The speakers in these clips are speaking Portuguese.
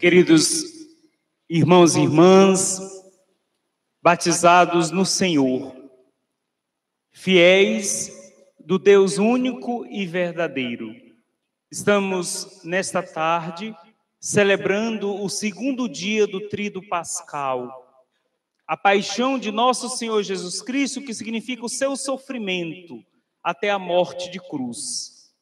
Queridos irmãos e irmãs, batizados no Senhor, fiéis do Deus único e verdadeiro, estamos nesta tarde celebrando o segundo dia do Tríduo Pascal, a paixão de nosso Senhor Jesus Cristo, que significa o seu sofrimento até a morte de cruz.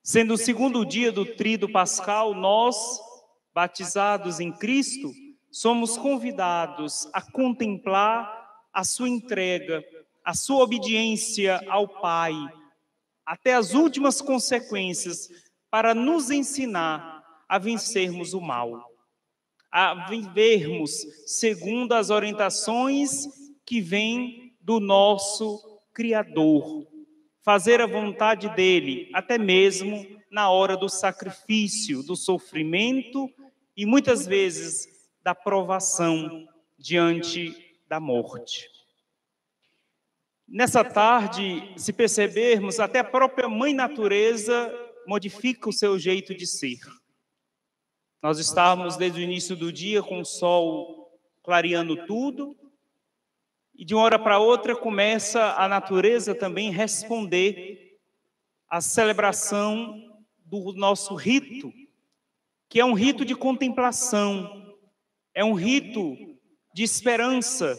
Sendo o segundo dia do Tríduo Pascal, nós, batizados em Cristo, somos convidados a contemplar a sua entrega, a sua obediência ao Pai, até as últimas consequências, para nos ensinar a vencermos o mal, a vivermos segundo as orientações que vêm do nosso Criador, fazer a vontade dele, até mesmo na hora do sacrifício, do sofrimento e muitas vezes da provação diante da morte. Nessa tarde, se percebermos, até a própria Mãe Natureza modifica o seu jeito de ser. Nós estávamos desde o início do dia com o sol clareando tudo, e de uma hora para outra começa a natureza também responder à celebração do nosso rito, que é um rito de contemplação, é um rito de esperança,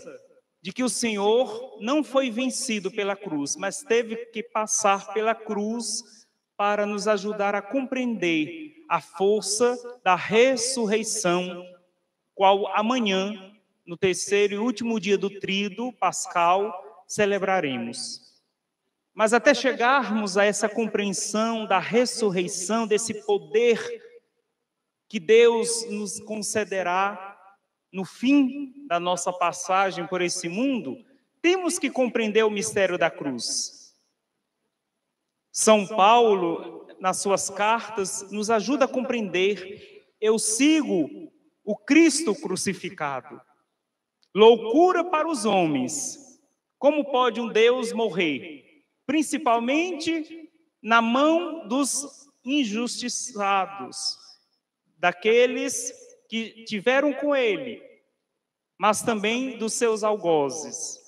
de que o Senhor não foi vencido pela cruz, mas teve que passar pela cruz para nos ajudar a compreender a força da ressurreição, qual amanhã, no terceiro e último dia do Tríduo Pascal, celebraremos. Mas até chegarmos a essa compreensão da ressurreição, desse poder que Deus nos concederá no fim da nossa passagem por esse mundo, temos que compreender o mistério da cruz. São Paulo, nas suas cartas, nos ajuda a compreender: eu sigo o Cristo crucificado. Loucura para os homens. Como pode um Deus morrer? Principalmente na mão dos injustiçados, daqueles que tiveram com ele, mas também dos seus algozes,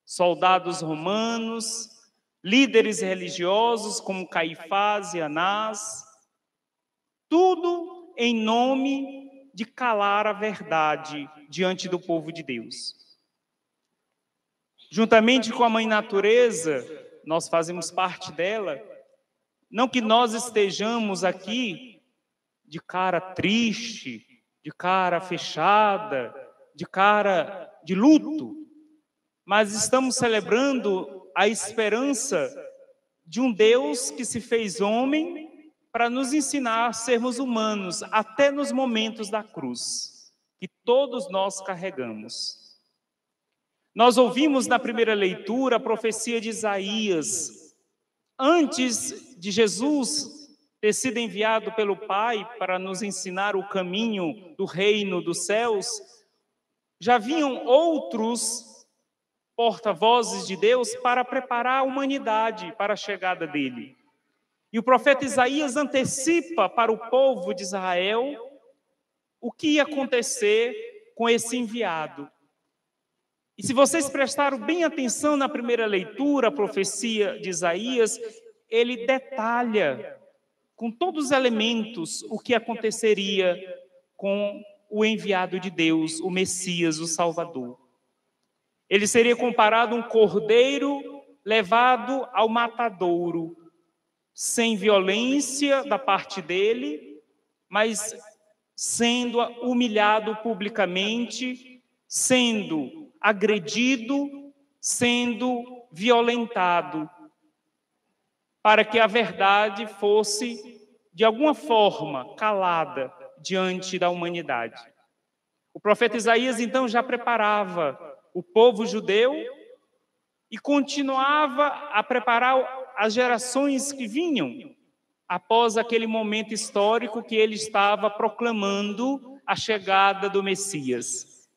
soldados romanos, líderes religiosos como Caifás e Anás, tudo em nome de calar a verdade diante do povo de Deus. Juntamente com a Mãe Natureza, nós fazemos parte dela, não que nós estejamos aqui de cara triste, de cara fechada, de cara de luto, mas estamos celebrando a esperança de um Deus que se fez homem para nos ensinar a sermos humanos, até nos momentos da cruz, que todos nós carregamos. Nós ouvimos na primeira leitura a profecia de Isaías. Antes de Jesus ter sido enviado pelo Pai para nos ensinar o caminho do reino dos céus, já vinham outros porta-vozes de Deus para preparar a humanidade para a chegada dele. E o profeta Isaías antecipa para o povo de Israel o que ia acontecer com esse enviado. E se vocês prestaram bem atenção na primeira leitura, a profecia de Isaías, ele detalha com todos os elementos o que aconteceria com o enviado de Deus, o Messias, o Salvador. Ele seria comparado a um cordeiro levado ao matadouro, sem violência da parte dele, mas sendo humilhado publicamente, sendo agredido, sendo violentado, para que a verdade fosse, de alguma forma, calada diante da humanidade. O profeta Isaías, então, já preparava o povo judeu e continuava a preparar as gerações que vinham após aquele momento histórico que ele estava proclamando a chegada do Messias.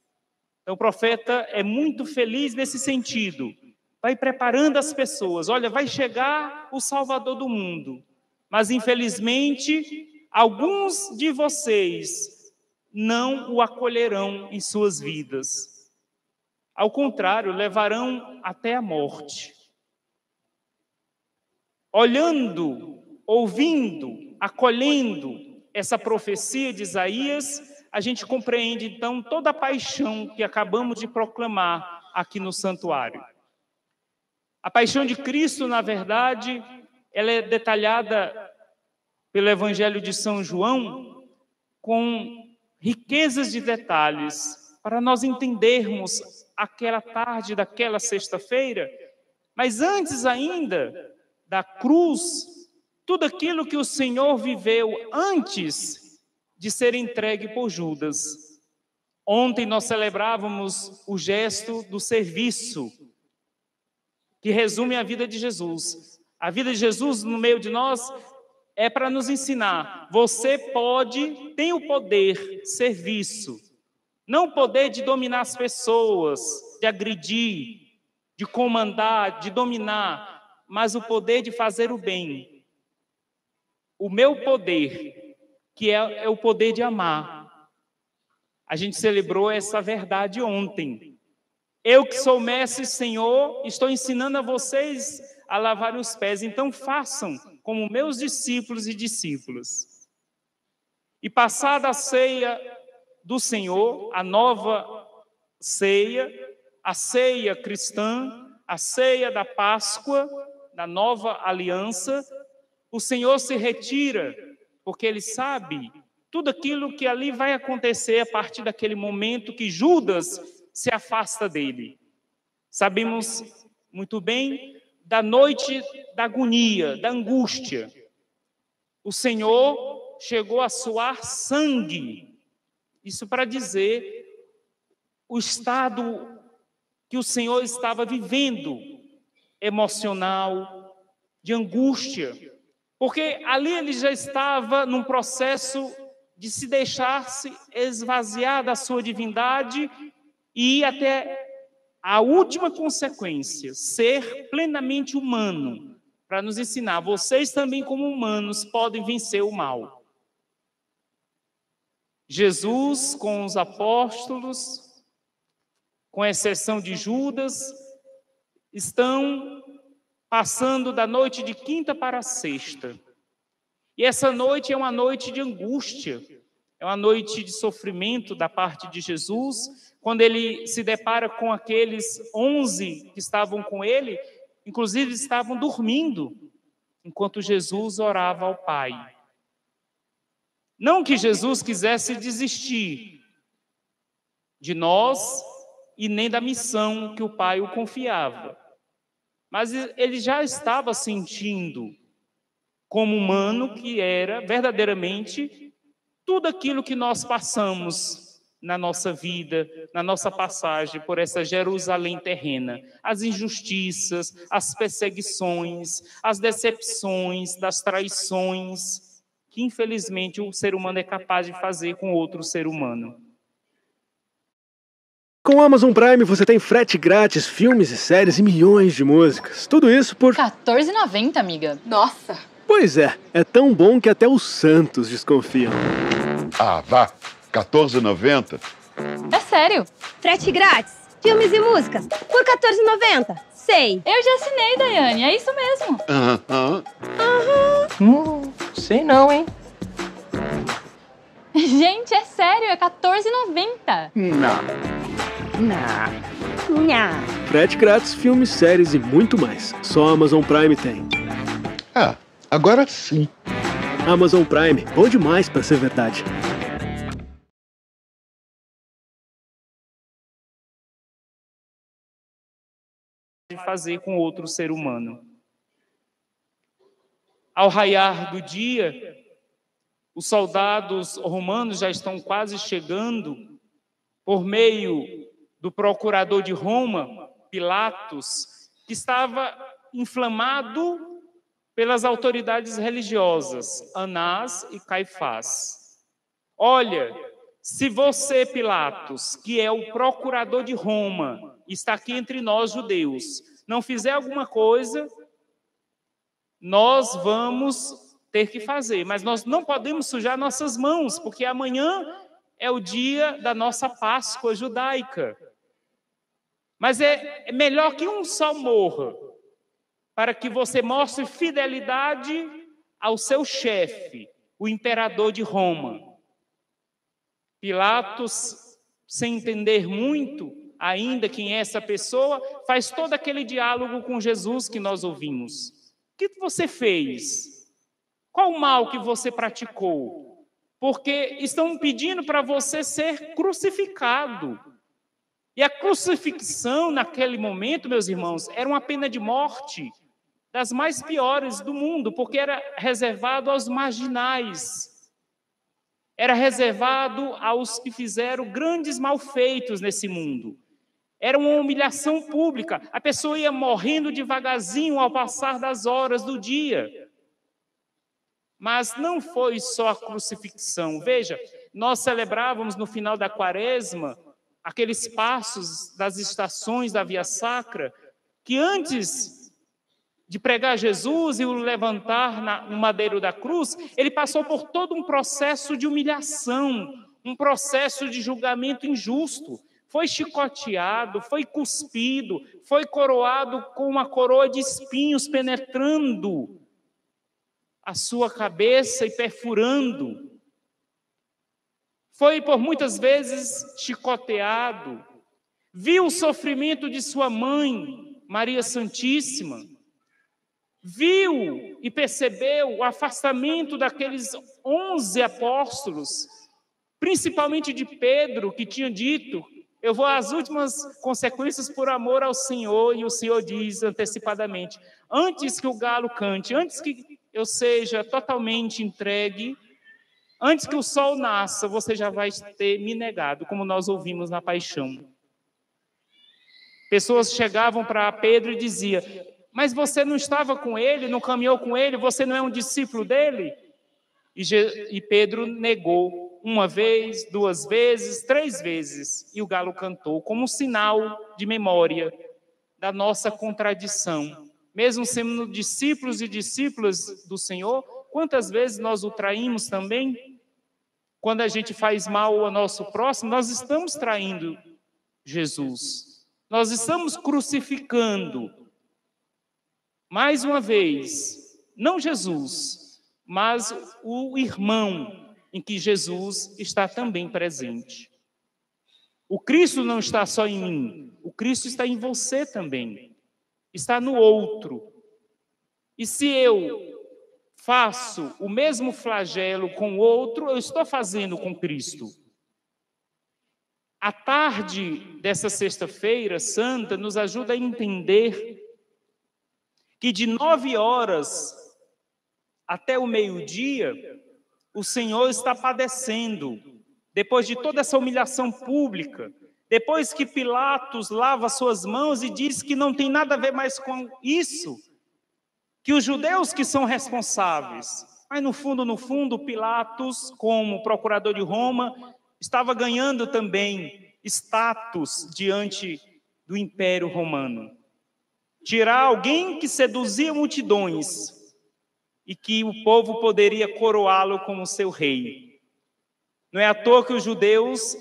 Então, o profeta é muito feliz nesse sentido. Vai preparando as pessoas. Olha, vai chegar o Salvador do mundo. Mas, infelizmente, alguns de vocês não o acolherão em suas vidas. Ao contrário, levarão até a morte. Olhando, ouvindo, acolhendo essa profecia de Isaías, a gente compreende, então, toda a paixão que acabamos de proclamar aqui no santuário. A paixão de Cristo, na verdade, ela é detalhada pelo Evangelho de São João com riquezas de detalhes, para nós entendermos aquela tarde daquela sexta-feira, mas antes ainda da cruz, tudo aquilo que o Senhor viveu antes de ser entregue por Judas. Ontem nós celebrávamos o gesto do serviço, que resume a vida de Jesus. A vida de Jesus no meio de nós é para nos ensinar. Você tem o poder, serviço. Não o poder de dominar as pessoas, de agredir, de comandar, de dominar, mas o poder de fazer o bem. O meu poder, que é o poder de amar. A gente celebrou essa verdade ontem. Eu que sou mestre e Senhor, estou ensinando a vocês a lavarem os pés. Então façam como meus discípulos e discípulas. E passada a ceia do Senhor, a nova ceia, a ceia cristã, a ceia da Páscoa, da nova aliança, o Senhor se retira, porque Ele sabe tudo aquilo que ali vai acontecer a partir daquele momento que Judas se afasta dele. Sabemos muito bem da noite da agonia, da angústia. O Senhor chegou a suar sangue. Isso para dizer o estado que o Senhor estava vivendo, emocional, de angústia. Porque ali ele já estava num processo de se deixar-se esvaziar da sua divindade e ir até a última consequência, ser plenamente humano, para nos ensinar, vocês também como humanos podem vencer o mal. Jesus com os apóstolos, com exceção de Judas, estão passando da noite de quinta para a sexta. E essa noite é uma noite de angústia, é uma noite de sofrimento da parte de Jesus, quando ele se depara com aqueles 11 que estavam com ele, inclusive estavam dormindo, enquanto Jesus orava ao Pai. Não que Jesus quisesse desistir de nós e nem da missão que o Pai o confiava, mas ele já estava sentindo, como humano que era verdadeiramente, tudo aquilo que nós passamos na nossa vida, na nossa passagem por essa Jerusalém terrena. As injustiças, as perseguições, as decepções, das traições, que infelizmente o ser humano é capaz de fazer com outro ser humano. Com o Amazon Prime você tem frete grátis, filmes e séries e milhões de músicas. Tudo isso por R$14,90, amiga. Nossa! Pois é tão bom que até os santos desconfiam. Ah, vá! R$14,90? É sério. Frete grátis, filmes e músicas por R$14,90. Sei. Eu já assinei, Daiane, é isso mesmo. Sei não, hein? Gente, é sério, é R$14,90. Nha. Frete grátis, filmes, séries e muito mais. Só a Amazon Prime tem. Ah, agora sim. Amazon Prime, bom demais pra ser verdade. Fazer com outro ser humano. Ao raiar do dia, os soldados romanos já estão quase chegando por meio do procurador de Roma, Pilatos, que estava inflamado pelas autoridades religiosas, Anás e Caifás. Olha, se você, Pilatos, que é o procurador de Roma, está aqui entre nós judeus, não fizer alguma coisa, nós vamos ter que fazer, mas nós não podemos sujar nossas mãos, porque amanhã é o dia da nossa Páscoa judaica. Mas é melhor que um só morra, para que você mostre fidelidade ao seu chefe, o imperador de Roma. Pilatos, sem entender muito ainda quem é essa pessoa, faz todo aquele diálogo com Jesus que nós ouvimos. O que você fez? Qual o mal que você praticou? Porque estão pedindo para você ser crucificado. E a crucifixão, naquele momento, meus irmãos, era uma pena de morte das mais piores do mundo, porque era reservado aos marginais. Era reservado aos que fizeram grandes malfeitos nesse mundo. Era uma humilhação pública. A pessoa ia morrendo devagarzinho ao passar das horas do dia. Mas não foi só a crucifixão. Veja, nós celebrávamos no final da Quaresma aqueles passos das estações da Via Sacra, que antes de pregar Jesus e o levantar no madeiro da cruz, ele passou por todo um processo de humilhação, um processo de julgamento injusto. Foi chicoteado, foi cuspido, foi coroado com uma coroa de espinhos penetrando a sua cabeça e perfurando. Foi por muitas vezes chicoteado. Viu o sofrimento de sua mãe, Maria Santíssima. Viu e percebeu o afastamento daqueles 11 apóstolos, principalmente de Pedro, que tinha dito: eu vou às últimas consequências por amor ao Senhor, e o Senhor diz antecipadamente: antes que o galo cante, antes que eu seja totalmente entregue, antes que o sol nasça, você já vai ter me negado, como nós ouvimos na Paixão. Pessoas chegavam para Pedro e diziam: mas você não estava com ele, não caminhou com ele, você não é um discípulo dele? E Pedro negou uma vez, 2 vezes, 3 vezes, e o galo cantou, como um sinal de memória da nossa contradição. Mesmo sendo discípulos e discípulas do Senhor, quantas vezes nós o traímos também? Quando a gente faz mal ao nosso próximo, nós estamos traindo Jesus. Nós estamos crucificando, mais uma vez, não Jesus, mas o irmão em que Jesus está também presente. O Cristo não está só em mim, o Cristo está em você também, está no outro. E se eu faço o mesmo flagelo com o outro, eu estou fazendo com Cristo. A tarde dessa sexta-feira santa nos ajuda a entender que de 9 horas até o meio-dia, o Senhor está padecendo, depois de toda essa humilhação pública, depois que Pilatos lava suas mãos e diz que não tem nada a ver mais com isso, que os judeus que são responsáveis. Mas no fundo, Pilatos, como procurador de Roma, estava ganhando também status diante do Império Romano. Tirar alguém que seduzia multidões e que o povo poderia coroá-lo como seu rei. Não é à toa que os judeus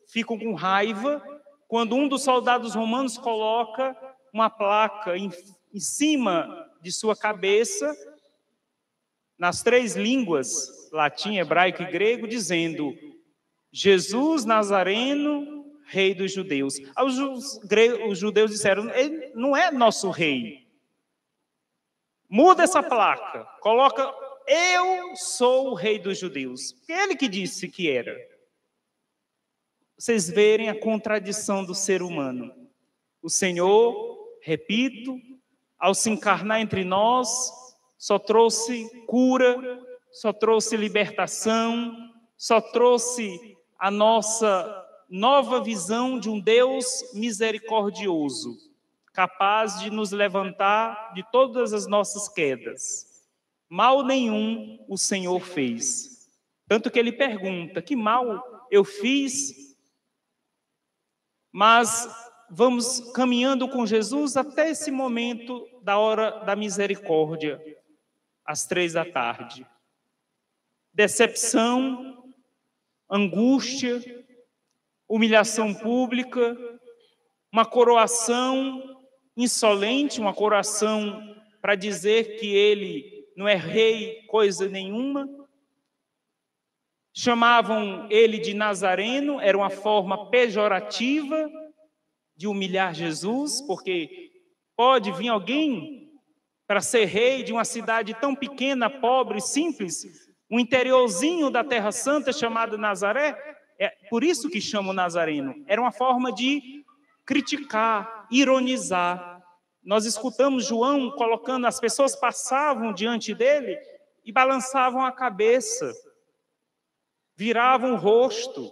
ficam com raiva quando um dos soldados romanos coloca uma placa em cima de sua cabeça, nas 3 línguas, latim, hebraico e grego, dizendo: Jesus Nazareno, rei dos judeus. Os judeus disseram: ele não é nosso rei. Muda essa placa, coloca: eu sou o rei dos judeus. Ele que disse que era. Vocês verem a contradição do ser humano. O Senhor, repito, ao se encarnar entre nós, só trouxe cura, só trouxe libertação, só trouxe a nossa nova visão de um Deus misericordioso, capaz de nos levantar de todas as nossas quedas. Mal nenhum o Senhor fez. Tanto que ele pergunta: que mal eu fiz? Mas vamos caminhando com Jesus até esse momento da hora da misericórdia, às 3 da tarde. Decepção, angústia, humilhação pública, uma coroação insolente, uma coroação para dizer que ele não é rei coisa nenhuma. Chamavam ele de Nazareno, era uma forma pejorativa de humilhar Jesus, porque pode vir alguém para ser rei de uma cidade tão pequena, pobre, simples, um interiorzinho da Terra Santa chamado Nazaré. É por isso que chamam Nazareno. Era uma forma de criticar, ironizar. Nós escutamos João colocando, as pessoas passavam diante dele e balançavam a cabeça, viravam o rosto.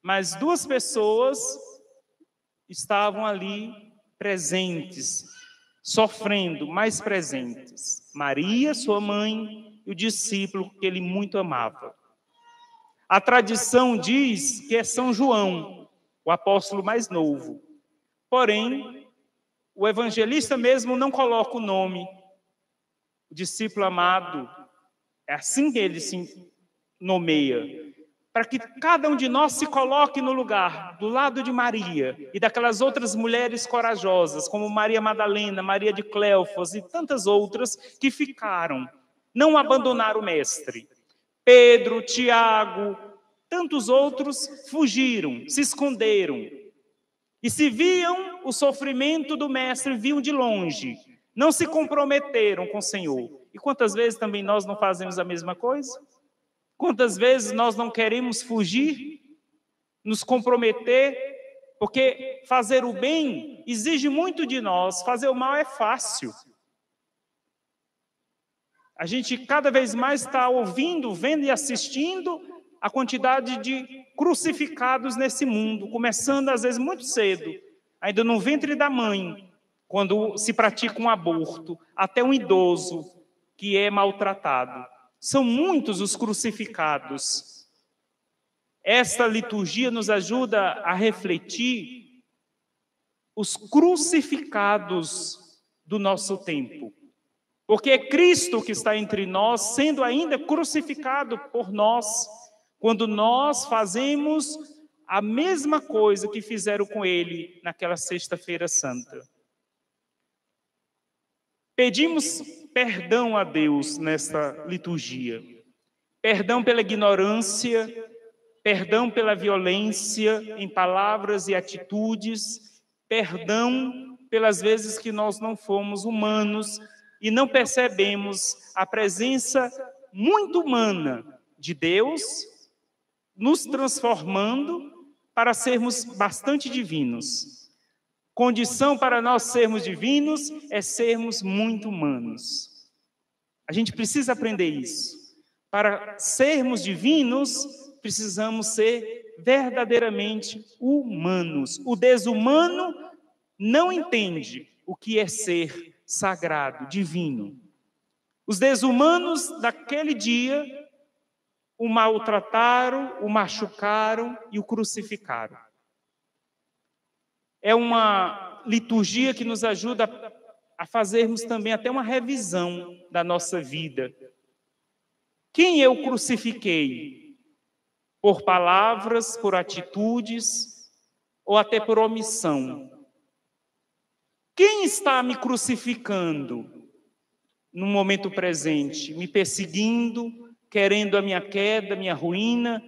Mas duas pessoas estavam ali presentes, sofrendo, mais presentes. Maria, sua mãe, e o discípulo que ele muito amava. A tradição diz que é São João, o apóstolo mais novo. Porém, o evangelista mesmo não coloca o nome. O discípulo amado, é assim que ele se nomeia. Para que cada um de nós se coloque no lugar, do lado de Maria e daquelas outras mulheres corajosas, como Maria Madalena, Maria de Cleofas e tantas outras que ficaram, não abandonaram o mestre. Pedro, Tiago, tantos outros fugiram, se esconderam. E se viam o sofrimento do mestre, viam de longe, não se comprometeram com o Senhor. E quantas vezes também nós não fazemos a mesma coisa? Quantas vezes nós não queremos fugir, nos comprometer, porque fazer o bem exige muito de nós, fazer o mal é fácil. A gente cada vez mais está ouvindo, vendo e assistindo a quantidade de crucificados nesse mundo, começando às vezes muito cedo, ainda no ventre da mãe, quando se pratica um aborto, até um idoso que é maltratado. São muitos os crucificados. Esta liturgia nos ajuda a refletir os crucificados do nosso tempo. Porque é Cristo que está entre nós, sendo ainda crucificado por nós, quando nós fazemos a mesma coisa que fizeram com ele naquela sexta-feira santa. Pedimos perdão a Deus nesta liturgia. Perdão pela ignorância, perdão pela violência em palavras e atitudes, perdão pelas vezes que nós não fomos humanos e não percebemos a presença muito humana de Deus nos transformando para sermos bastante divinos. Condição para nós sermos divinos é sermos muito humanos. A gente precisa aprender isso. Para sermos divinos, precisamos ser verdadeiramente humanos. O desumano não entende o que é ser sagrado, divino. Os desumanos daquele dia o maltrataram, o machucaram e o crucificaram. É uma liturgia que nos ajuda a fazermos também até uma revisão da nossa vida. Quem eu crucifiquei? Por palavras, por atitudes ou até por omissão? Quem está me crucificando no momento presente? Me perseguindo, querendo a minha queda, minha ruína,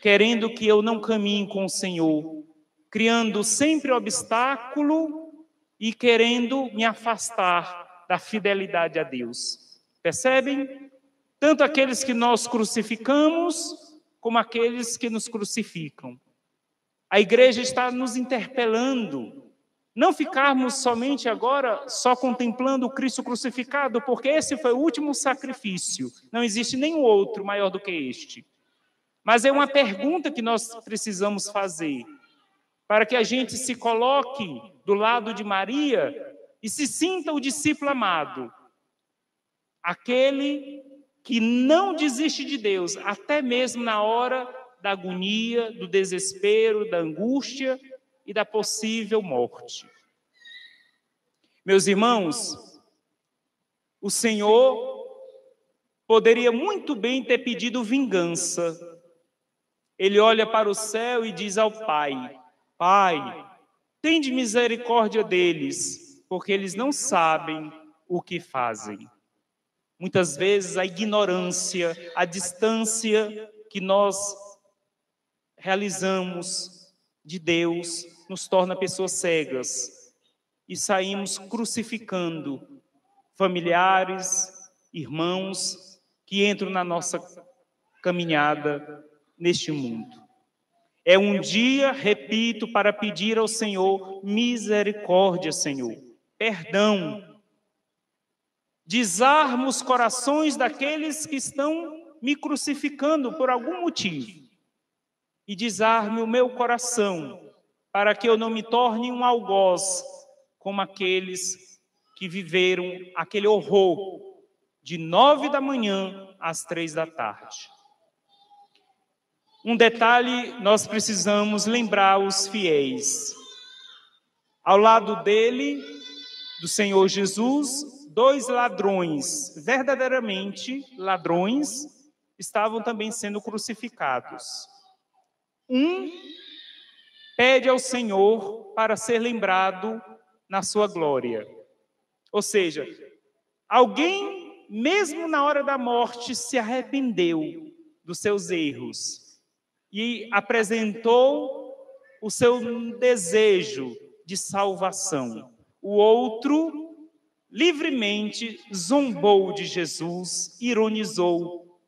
querendo que eu não caminhe com o Senhor, criando sempre obstáculo e querendo me afastar da fidelidade a Deus. Percebem? Tanto aqueles que nós crucificamos, como aqueles que nos crucificam. A igreja está nos interpelando. Não ficarmos somente agora só contemplando o Cristo crucificado, porque esse foi o último sacrifício. Não existe nenhum outro maior do que este. Mas é uma pergunta que nós precisamos fazer, para que a gente se coloque do lado de Maria e se sinta o discípulo amado, aquele que não desiste de Deus, até mesmo na hora da agonia, do desespero, da angústia e da possível morte. Meus irmãos, o Senhor poderia muito bem ter pedido vingança Ele olha para o céu e diz ao Pai: Pai, tende misericórdia deles, porque eles não sabem o que fazem. Muitas vezes a ignorância, a distância que nós realizamos de Deus nos torna pessoas cegas e saímos crucificando familiares, irmãos que entram na nossa caminhada neste mundo. É um dia, repito, para pedir ao Senhor misericórdia, Senhor, perdão. Desarma os corações daqueles que estão me crucificando por algum motivo. E desarme o meu coração, para que eu não me torne um algoz, como aqueles que viveram aquele horror de 9 da manhã às 3 da tarde. Um detalhe, nós precisamos lembrar os fiéis. Ao lado dele, do Senhor Jesus, 2 ladrões, verdadeiramente ladrões, estavam também sendo crucificados. Um pede ao Senhor para ser lembrado na sua glória. Ou seja, alguém, mesmo na hora da morte, se arrependeu dos seus erros e apresentou o seu desejo de salvação. O outro, livremente, zombou de Jesus, ironizou.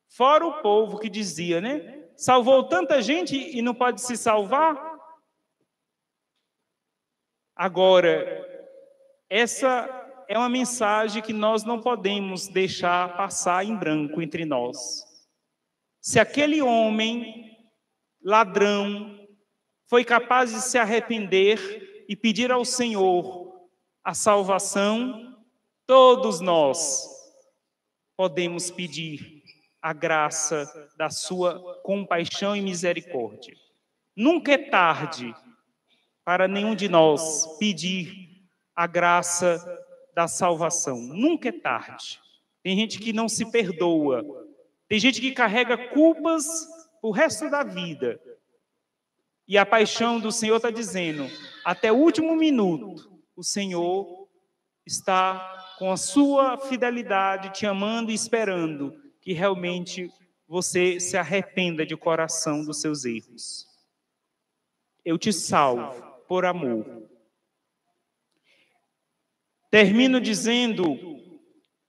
Fora o povo que dizia, né? Salvou tanta gente e não pode se salvar? Agora, essa é uma mensagem que nós não podemos deixar passar em branco entre nós. Se aquele homem, ladrão, foi capaz de se arrepender e pedir ao Senhor a salvação, todos nós podemos pedir a graça da sua compaixão e misericórdia. Nunca é tarde para nenhum de nós pedir a graça da salvação. Nunca é tarde. Tem gente que não se perdoa. Tem gente que carrega culpas o resto da vida. E a paixão do Senhor está dizendo, até o último minuto, o Senhor está com a sua fidelidade, te amando e esperando que realmente você se arrependa de coração dos seus erros. Eu te salvo por amor. Termino dizendo,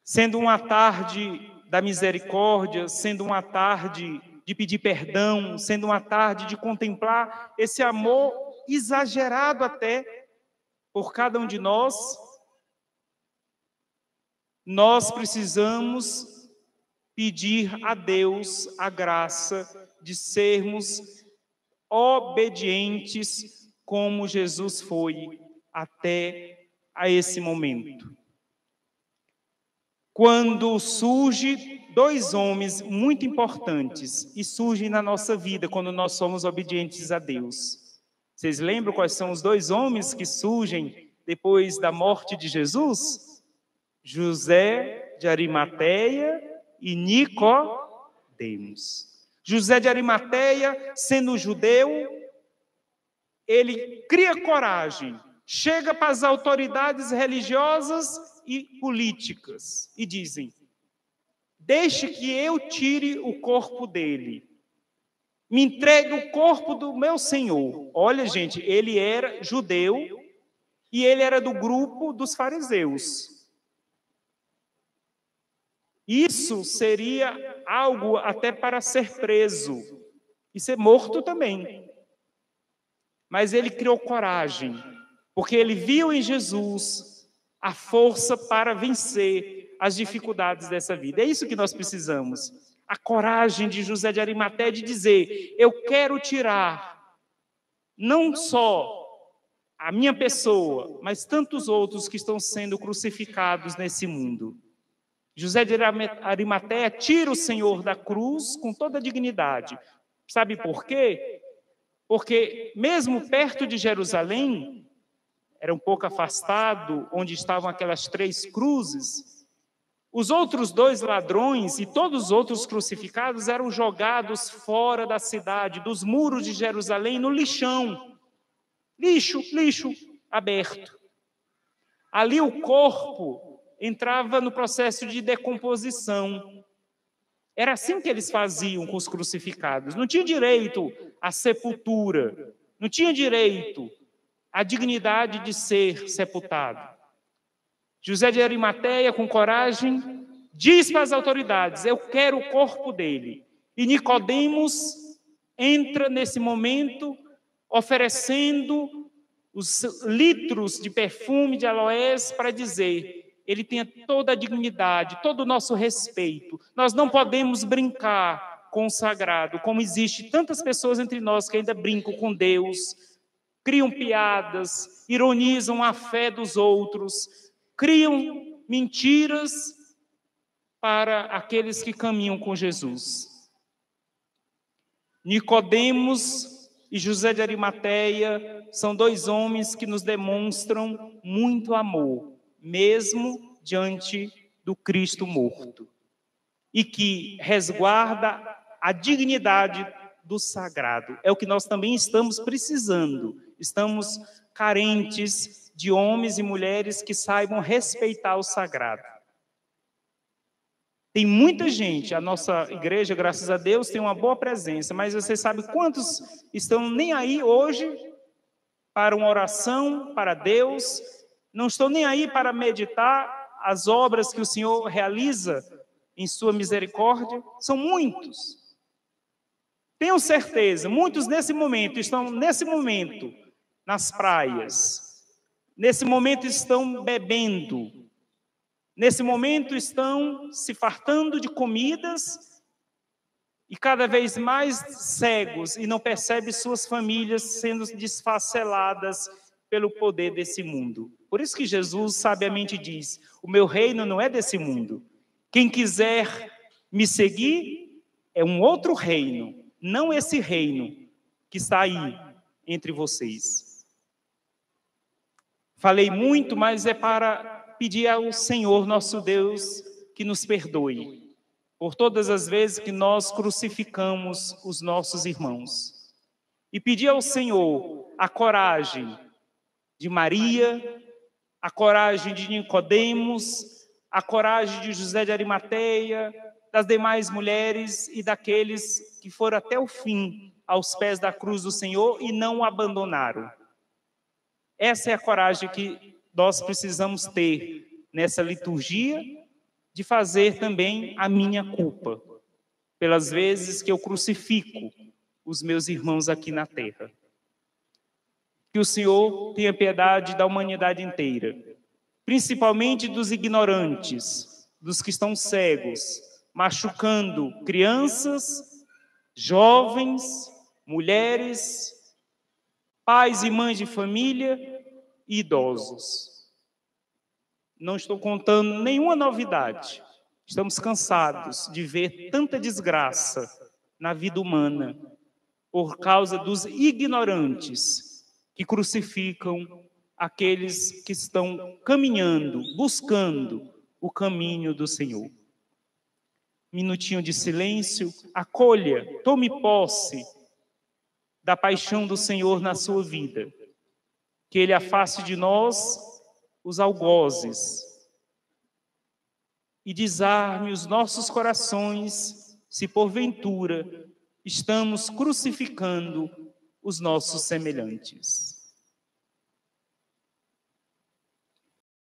sendo uma tarde da misericórdia, sendo uma tarde de pedir perdão, sendo uma tarde de contemplar esse amor exagerado até por cada um de nós, nós precisamos pedir a Deus a graça de sermos obedientes como Jesus foi até a esse momento. Quando surge 2 homens muito importantes e surgem na nossa vida quando nós somos obedientes a Deus. Vocês lembram quais são os 2 homens que surgem depois da morte de Jesus? José de Arimateia e Nicodemos. José de Arimateia, sendo judeu, ele cria coragem, chega para as autoridades religiosas e políticas e dizem: deixe que eu tire o corpo dele, me entregue o corpo do meu Senhor. Olha, gente, ele era judeu e ele era do grupo dos fariseus. Isso seria algo até para ser preso e ser morto também. Mas ele criou coragem, porque ele viu em Jesus a força para vencer as dificuldades dessa vida. É isso que nós precisamos. A coragem de José de Arimateia de dizer: eu quero tirar não só a minha pessoa, mas tantos outros que estão sendo crucificados nesse mundo. José de Arimateia tira o Senhor da cruz com toda a dignidade. Sabe por quê? Porque mesmo perto de Jerusalém, era um pouco afastado, onde estavam aquelas 3 cruzes, Os outros 2 ladrões e todos os outros crucificados eram jogados fora da cidade, dos muros de Jerusalém, no lixão. Lixo aberto. Ali o corpo entrava no processo de decomposição. Era assim que eles faziam com os crucificados. Não tinha direito à sepultura, não tinha direito à dignidade de ser sepultado. José de Arimateia, com coragem, diz para as autoridades: eu quero o corpo dele. E Nicodemos entra nesse momento oferecendo os litros de perfume de aloés para dizer: ele tem toda a dignidade, todo o nosso respeito. Nós não podemos brincar com o sagrado, como existe tantas pessoas entre nós que ainda brincam com Deus, criam piadas, ironizam a fé dos outros, criam mentiras para aqueles que caminham com Jesus. Nicodemos e José de Arimateia são 2 homens que nos demonstram muito amor, mesmo diante do Cristo morto, e que resguarda a dignidade do sagrado. É o que nós também estamos precisando. Estamos carentes de homens e mulheres que saibam respeitar o sagrado. Tem muita gente, a nossa igreja, graças a Deus, tem uma boa presença, mas você sabe quantos estão nem aí hoje para uma oração, para Deus, não estão nem aí para meditar as obras que o Senhor realiza em sua misericórdia? São muitos. Tenho certeza, muitos nesse momento estão nas praias. Nesse momento estão bebendo, nesse momento estão se fartando de comidas e cada vez mais cegos e não percebem suas famílias sendo desfaceladas pelo poder desse mundo. Por isso que Jesus sabiamente diz: o meu reino não é desse mundo. Quem quiser me seguir é um outro reino, não esse reino que está aí entre vocês. Falei muito, mas é para pedir ao Senhor, nosso Deus, que nos perdoe por todas as vezes que nós crucificamos os nossos irmãos. E pedir ao Senhor a coragem de Maria, a coragem de Nicodemos, a coragem de José de Arimateia, das demais mulheres e daqueles que foram até o fim aos pés da cruz do Senhor e não o abandonaram. Essa é a coragem que nós precisamos ter nessa liturgia, de fazer também a minha culpa, pelas vezes que eu crucifico os meus irmãos aqui na terra. Que o Senhor tenha piedade da humanidade inteira, principalmente dos ignorantes, dos que estão cegos, machucando crianças, jovens, mulheres, pais e mães de família e idosos. Não estou contando nenhuma novidade. Estamos cansados de ver tanta desgraça na vida humana por causa dos ignorantes que crucificam aqueles que estão caminhando, buscando o caminho do Senhor. Minutinho de silêncio, acolha, tome posse da paixão do Senhor na sua vida. Que Ele afaste de nós os algozes e desarme os nossos corações se porventura estamos crucificando os nossos semelhantes.